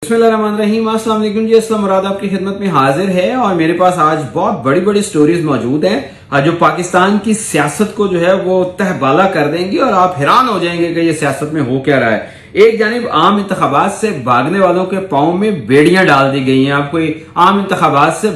बिस्मिल्लाहिर्रहमानिर्रहीम। अस्सलाम वालेकुम जी। अस्सलाम मुराद आपकी खिदमत में हाजिर है और मेरे पास आज बहुत बड़ी बड़ी स्टोरीज मौजूद हैं जो पाकिस्तान की सियासत को जो है वो तहबाला कर देंगी और आप हैरान हो जाएंगे कि ये सियासत में हो क्या रहा है। एक जानिब आम इंतखाबात से भागने वालों के पांव में बेड़ियां डाल दी गई हैं। आप कोई आम इंतखाबात से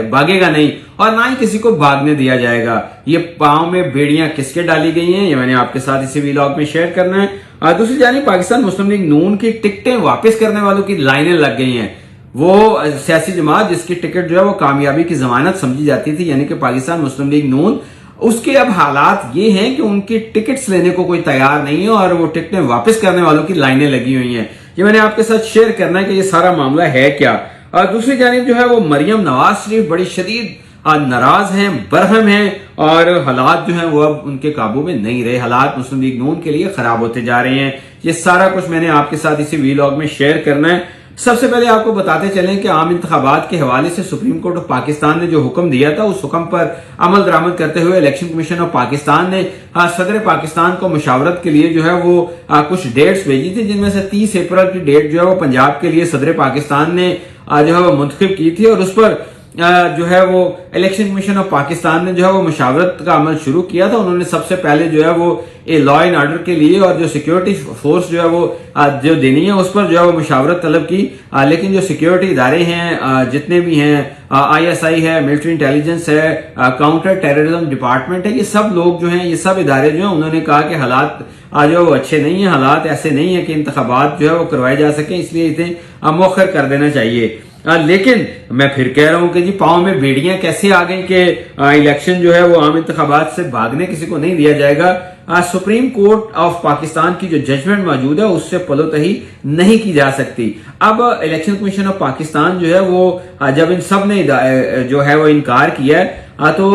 भागेगा नहीं और ना ही किसी को भागने दिया जाएगा। ये पांव में बेड़ियां किसके डाली गई हैं ये मैंने आपके साथ इसी व्लॉग में शेयर करना है। दूसरी जानिब पाकिस्तान मुस्लिम लीग नून की टिकटें वापस करने वालों की लाइनें लग गई हैं। वो सियासी जमात जिसकी टिकट जो है वो कामयाबी की जमानत समझी जाती थी, यानी कि पाकिस्तान मुस्लिम लीग नून, उसके अब हालात ये हैं कि उनकी टिकट्स लेने को कोई तैयार नहीं है और वो टिकटें वापस करने वालों की लाइनें लगी हुई हैं। ये मैंने आपके साथ शेयर करना है कि ये सारा मामला है क्या। दूसरी जानिब जो है वो मरियम नवाज शरीफ बड़ी शदीद नाराज हैं, बरहम हैं और हालात जो हैं वो अब उनके काबू में नहीं रहे। हालात मुस्लिम लीग नून के लिए खराब होते जा रहे हैं। ये सारा कुछ मैंने आपके साथ इसी व्लॉग में शेयर करना है। सबसे पहले आपको बताते चलें कि आम इंतखाबात के हवाले से सुप्रीम कोर्ट ऑफ पाकिस्तान ने जो हुक्म दिया था उस हुक्म पर अमल दरामद करते हुए इलेक्शन कमीशन ऑफ पाकिस्तान ने सदर पाकिस्तान को मुशावरत के लिए जो है वो कुछ डेट्स भेजी थी, जिनमें से 30 अप्रैल की डेट जो है वो पंजाब के लिए सदर पाकिस्तान ने जो है वो मुंतखब की थी और उस पर जो है वो इलेक्शन कमीशन ऑफ पाकिस्तान ने जो है वो मुशावरत का अमल शुरू किया था। उन्होंने सबसे पहले जो है वो लॉ एंड ऑर्डर के लिए और जो सिक्योरिटी फोर्स जो है वो जो देनी है उस पर जो है वो मुशावरत तलब की। लेकिन जो सिक्योरिटी इदारे हैं जितने भी हैं, ISI है, मिलिट्री इंटेलिजेंस है, काउंटर टेररिज्म डिपार्टमेंट है, ये सब लोग जो हैं, ये सब इदारे जो हैं, उन्होंने कहा कि हालात जो वो अच्छे नहीं है, हालात ऐसे नहीं है कि इंतखाबात जो है वो करवाए जा सके, इसलिए इसे मौखर कर देना चाहिए। लेकिन मैं फिर कह रहा हूं कि जी पांव में बेड़ियां कैसे आ गई कि इलेक्शन जो है वो आम इंतखाबात से भागने किसी को नहीं दिया जाएगा। सुप्रीम कोर्ट ऑफ पाकिस्तान की जो जजमेंट मौजूद है उससे पलोतही नहीं की जा सकती। अब इलेक्शन कमीशन ऑफ पाकिस्तान जो है वो जब इन सब ने जो है वो इनकार किया है तो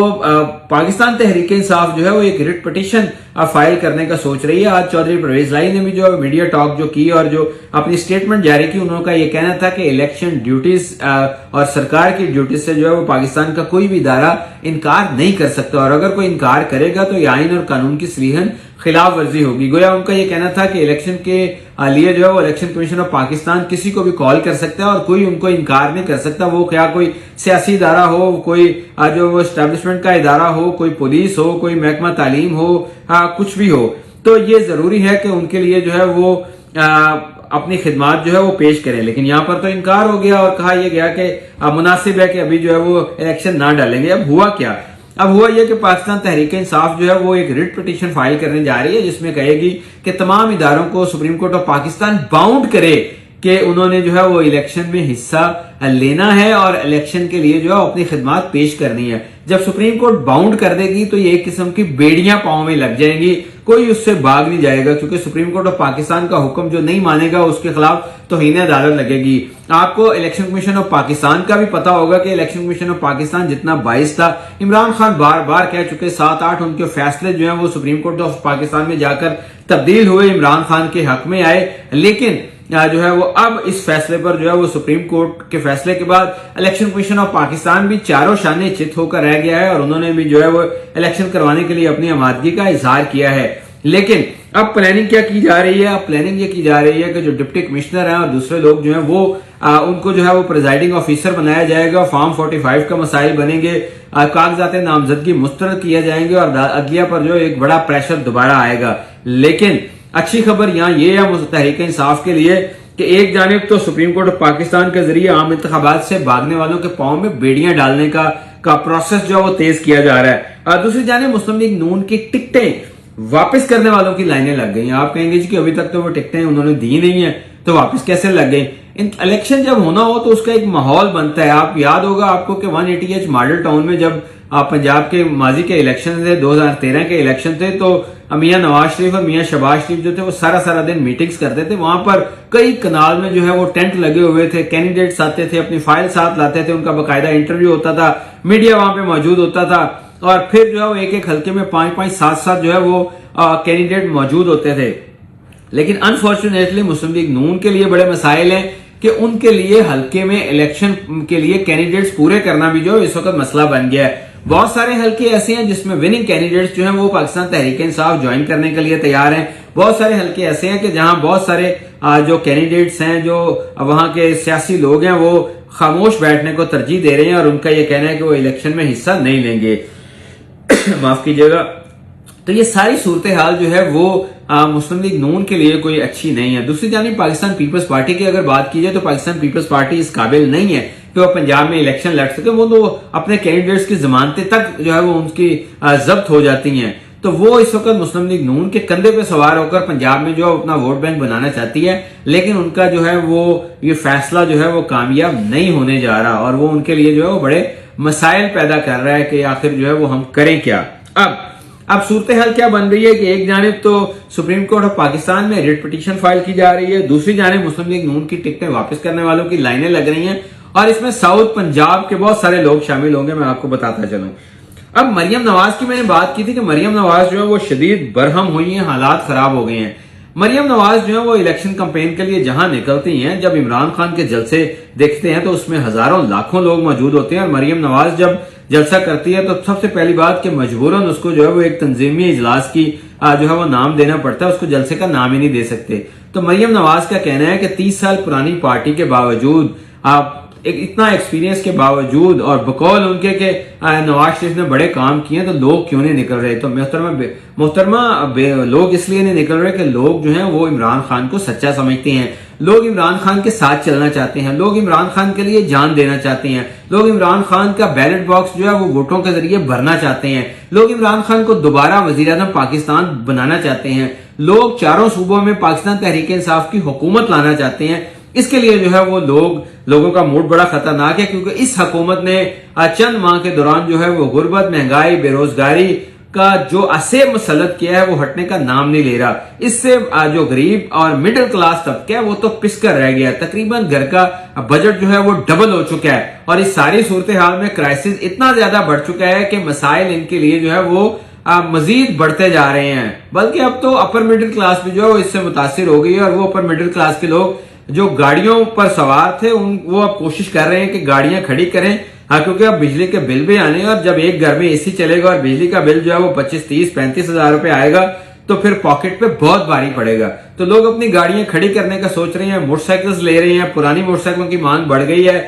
पाकिस्तान तहरीक इंसाफ जो है वो एक रिट पिटीशन फाइल करने का सोच रही है। आज चौधरी परवेज लाई ने भी जो मीडिया टॉक जो की और जो अपनी स्टेटमेंट जारी की, उनका ये कहना था कि इलेक्शन ड्यूटीज और सरकार की ड्यूटीज से जो है वो पाकिस्तान का कोई भी इदारा इनकार नहीं कर सकता और अगर कोई इनकार करेगा तो ये आइन और कानून की सरीहन खिलाफ वर्जी होगी। गोया उनका यह कहना था कि इलेक्शन के लिए जो है वो इलेक्शन कमीशन ऑफ पाकिस्तान किसी को भी कॉल कर सकता है और कोई उनको इनकार नहीं कर सकता। वो क्या कोई सियासी इदारा हो, कोई जो वो एस्टेब्लिशमेंट का इदारा हो, कोई पुलिस हो, कोई महकमा तालीम हो, कुछ भी हो, तो ये जरूरी है कि उनके लिए जो है वो अपनी खिदमात जो है वो पेश करें। लेकिन यहाँ पर तो इनकार हो गया और कहा यह गया कि मुनासिब है कि अभी जो है वो इलेक्शन ना डालेंगे। अब हुआ क्या? अब हुआ यह कि पाकिस्तान तहरीक इंसाफ जो है वो एक रिट पिटीशन फाइल करने जा रही है जिसमें कहेगी कि तमाम इदारों को supreme court of Pakistan bound करे कि उन्होंने जो है वो इलेक्शन में हिस्सा लेना है और इलेक्शन के लिए जो है अपनी खिदमात पेश करनी है। जब सुप्रीम कोर्ट बाउंड कर देगी तो ये एक किस्म की बेड़ियां पांव में लग जाएंगी, कोई उससे भाग नहीं जाएगा, क्योंकि सुप्रीम कोर्ट ऑफ पाकिस्तान का हुक्म जो नहीं मानेगा उसके खिलाफ तौहीन अदालत लगेगी। आपको इलेक्शन कमीशन ऑफ पाकिस्तान का भी पता होगा कि इलेक्शन कमीशन ऑफ पाकिस्तान जितना बाइस था, इमरान खान बार बार कह चुके, 7-8 उनके फैसले जो है वो सुप्रीम कोर्ट ऑफ पाकिस्तान में जाकर तब्दील हुए, इमरान खान के हक में आए। लेकिन जो है वो अब इस फैसले पर जो है वो सुप्रीम कोर्ट के फैसले के बाद इलेक्शन कमीशन ऑफ पाकिस्तान भी चारों शाने चित होकर रह गया है और उन्होंने भी जो है वो इलेक्शन करवाने के लिए अपनी आमादगी का इजहार किया है। लेकिन अब प्लानिंग क्या की जा रही है? अब प्लानिंग ये की जा रही है कि जो डिप्टी कमिश्नर हैं और दूसरे लोग जो हैं वो उनको जो है वो प्रिजाइडिंग ऑफिसर बनाया जाएगा, फॉर्म 45 का मसाइल बनेंगे, कागजात नामजदगी मुस्तरद किए जाएंगे और अदलिया पर जो एक बड़ा प्रेशर दोबारा आएगा। लेकिन अच्छी खबर यहाँ ये है तहरीक इंसाफ के लिए कि एक जानिब तो सुप्रीम कोर्ट ऑफ पाकिस्तान के जरिए आम इंतखाबात से भागने वालों के पांव में बेड़ियां डालने का प्रोसेस जो है वो तेज किया जा रहा है। दूसरी जानिब मुस्लिम लीग नून की टिकटें वापस करने वालों की लाइनें लग गई। आप कहेंगे जी कि अभी तक तो वो टिकटें उन्होंने दी नहीं है तो वापस कैसे लग गई? इलेक्शन जब होना हो तो उसका एक माहौल बनता है। आप याद होगा आपको कि 180H मॉडल टाउन में जब पंजाब के माजी के इलेक्शन थे, 2013 के इलेक्शन थे, तो मियां नवाज शरीफ और मियां शहबाज शरीफ जो थे वो सारा दिन मीटिंग्स करते थे। वहां पर कई कनाल में जो है वो टेंट लगे हुए थे, कैंडिडेट्स आते थे, अपनी फाइल साथ लाते थे, उनका बाकायदा इंटरव्यू होता था, मीडिया वहां पे मौजूद होता था और फिर जो है वो एक हल्के में 5-5, 7-7 जो है वो कैंडिडेट मौजूद होते थे। लेकिन अनफॉर्चुनेटली मुस्लिम लीग नून के लिए बड़े मसाइल हैं कि उनके लिए हल्के में इलेक्शन के लिए कैंडिडेट्स पूरे करना भी जो इस वक्त मसला बन गया है। बहुत सारे हलके ऐसे हैं जिसमें विनिंग कैंडिडेट्स जो हैं वो पाकिस्तान तहरीक-ए-इंसाफ ज्वाइन करने के लिए तैयार हैं। बहुत सारे हलके ऐसे हैं कि जहां बहुत सारे जो कैंडिडेट्स हैं, जो वहां के सियासी लोग हैं, वो खामोश बैठने को तरजीह दे रहे हैं और उनका यह कहना है कि वो इलेक्शन में हिस्सा नहीं लेंगे। माफ कीजिएगा। तो ये सारी सूरत हाल जो है वो मुस्लिम लीग नून के लिए कोई अच्छी नहीं है। दूसरी जानिब पाकिस्तान पीपल्स पार्टी की अगर बात की जाए तो पाकिस्तान पीपल्स पार्टी इस काबिल नहीं है कि वो पंजाब में इलेक्शन लड़ सके। वो तो अपने कैंडिडेट्स की जमानतें तक जो है वो उनकी जब्त हो जाती हैं। तो वो इस वक्त मुस्लिम लीग नून के कंधे पे सवार होकर पंजाब में जो अपना वोट बैंक बनाना चाहती है, लेकिन उनका जो है वो ये फैसला जो है वो कामयाब नहीं होने जा रहा और वो उनके लिए जो है वो बड़े मसाइल पैदा कर रहा है कि आखिर जो है वो हम करें क्या। अब सूरत हाल क्या बन रही है कि एक जानिब तो सुप्रीम कोर्ट ऑफ पाकिस्तान में रिट पिटीशन फाइल की जा रही है, दूसरी जानिब मुस्लिम लीग नून की टिकटें वापस करने वालों की लाइनें लग रही हैं और इसमें साउथ पंजाब के बहुत सारे लोग शामिल होंगे। मैं आपको बताता चलूं। अब मरियम नवाज की मैंने बात की थी कि मरियम नवाज जो है वो शदीद बरहम हुई है, हालात खराब हो गए हैं। मरियम नवाज जो है वो इलेक्शन कैंपेन के लिए जहां निकलती हैं, जब इमरान खान के जलसे देखते हैं तो उसमें हजारों लाखों लोग मौजूद होते हैं और मरियम नवाज जब जलसा करती है तो सबसे पहली बात कि मजबूरन उसको जो है वो एक तंजीमी इजलास की जो है वो नाम देना पड़ता है, उसको जलसे का नाम ही नहीं दे सकते। तो मरियम नवाज का कहना है कि 30 साल पुरानी पार्टी के बावजूद एक इतना एक्सपीरियंस के बावजूद और बकौल उनके के नवाज शरीफ ने बड़े काम किए तो लोग क्यों नहीं निकल रहे। तो मोहतरमा लोग इसलिए नहीं निकल रहे कि लोग जो हैं वो इमरान खान को सच्चा समझते हैं, लोग इमरान खान के साथ चलना चाहते हैं, लोग इमरान खान के लिए जान देना चाहते हैं, लोग इमरान खान का बैलेट बॉक्स जो है वो वोटों के जरिए भरना चाहते हैं, लोग इमरान खान को दोबारा वजीर-ए-आज़म पाकिस्तान बनाना चाहते हैं, लोग चारों सूबों में पाकिस्तान तहरीक-ए-इंसाफ की हुकूमत लाना चाहते हैं। इसके लिए जो है वो लोगों का मूड बड़ा खतरनाक है क्योंकि इस हुकूमत ने चंद माह के दौरान जो है वो गुर्बत, महंगाई, बेरोजगारी का जो असर मुसल्लत किया है वो हटने का नाम नहीं ले रहा। इससे जो गरीब और मिडिल क्लास तबका है वो तो पिसकर रह गया। तकरीबन घर का बजट जो है वो डबल हो चुका है और इस सारी सूरत हाल में क्राइसिस इतना ज्यादा बढ़ चुका है कि मसाइल इनके लिए जो है वो मजीद बढ़ते जा रहे हैं। बल्कि अब तो अपर मिडिल क्लास भी जो है वो इससे मुतासिर हो गई है और वो अपर मिडिल क्लास के लोग जो गाड़ियों पर सवार थे वो अब कोशिश कर रहे हैं कि गाड़ियां खड़ी करें। क्योंकि अब बिजली के बिल भी आने और जब एक घर में एसी चलेगा और बिजली का बिल जो है वो 25, 30, 35 हजार रुपए आएगा तो फिर पॉकेट पे बहुत भारी पड़ेगा। तो लोग अपनी गाड़ियां खड़ी करने का सोच रहे हैं, मोटरसाइकिल्स ले रहे हैं, पुरानी मोटरसाइकिलों की मांग बढ़ गई है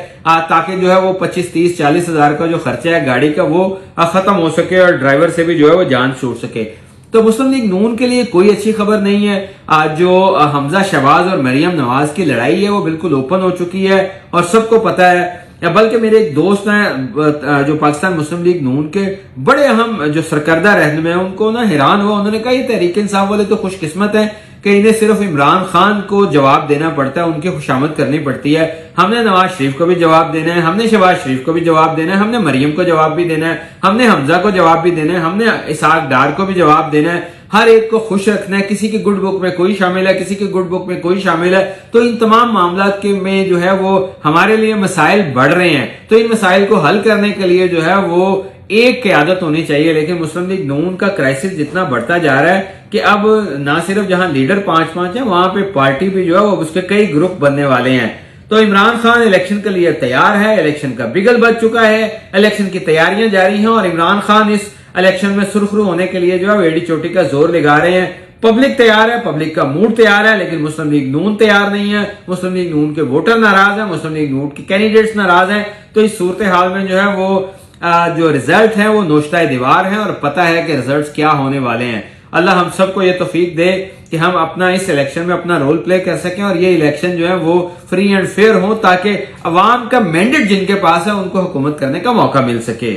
ताकि जो है वो 25, 30, 40 हजार का जो खर्चा है गाड़ी का वो खत्म हो सके और ड्राइवर से भी जो है वो जान छूट सके। तो मुस्लिम लीग नून के लिए कोई अच्छी खबर नहीं है। जो हमजा शहबाज और मरियम नवाज की लड़ाई है वो बिल्कुल ओपन हो चुकी है और सबको पता है। बल्कि मेरे एक दोस्त हैं जो पाकिस्तान मुस्लिम लीग नून के बड़े अहम जो सरकर्दा रहनुमा हैं, उनको ना हैरान हुआ। उन्होंने कहा ये तहरीक इंसाफ वाले तो खुशकिस्मत हैं कि इन्हें सिर्फ इमरान खान को जवाब देना पड़ता है, उनकी खुशामद करनी पड़ती है। हमने नवाज शरीफ को भी जवाब देना है, हमने शहबाज शरीफ को भी जवाब देना है, हमने मरियम को जवाब भी देना है, हमने हमजा को जवाब भी देना है, हमने इसहाक डार को भी जवाब देना है। हर एक को खुश रखना है। किसी की गुड बुक में कोई शामिल है, किसी की गुड बुक में कोई शामिल है। तो इन तमाम मामला के में जो है वो हमारे लिए मसाइल बढ़ रहे हैं। तो इन मसाइल को हल करने के लिए जो है वो एक क़यादत होनी चाहिए। लेकिन मुस्लिम लीग नून का क्राइसिस जितना बढ़ता जा रहा है कि अब ना सिर्फ जहां लीडर 5-5 है, वहां पे पार्टी भी जो है वो उसके कई ग्रुप बनने वाले हैं। तो इमरान खान इलेक्शन के लिए तैयार है, इलेक्शन का बिगल बज चुका है, इलेक्शन की तैयारियां जारी हैं और इमरान खान इस इलेक्शन में सुरखरू होने के लिए जो है एड़ी चोटी का जोर लगा रहे हैं। पब्लिक तैयार है, पब्लिक का मूड तैयार है, लेकिन मुस्लिम लीग नून तैयार नहीं है। मुस्लिम लीग नून के वोटर नाराज है, मुस्लिम लीग नून के कैंडिडेट्स नाराज हैं। तो इस सूरत हाल में जो है वो जो रिजल्ट है वो नोश्ताए दीवार है और पता है कि रिजल्ट्स क्या होने वाले हैं। अल्लाह हम सबको ये तौफीक दे कि हम अपना इस इलेक्शन में अपना रोल प्ले कर सकें और ये इलेक्शन जो है वो फ्री एंड फेयर हो ताकि अवाम का मैंडेट जिनके पास है उनको हुकूमत करने का मौका मिल सके।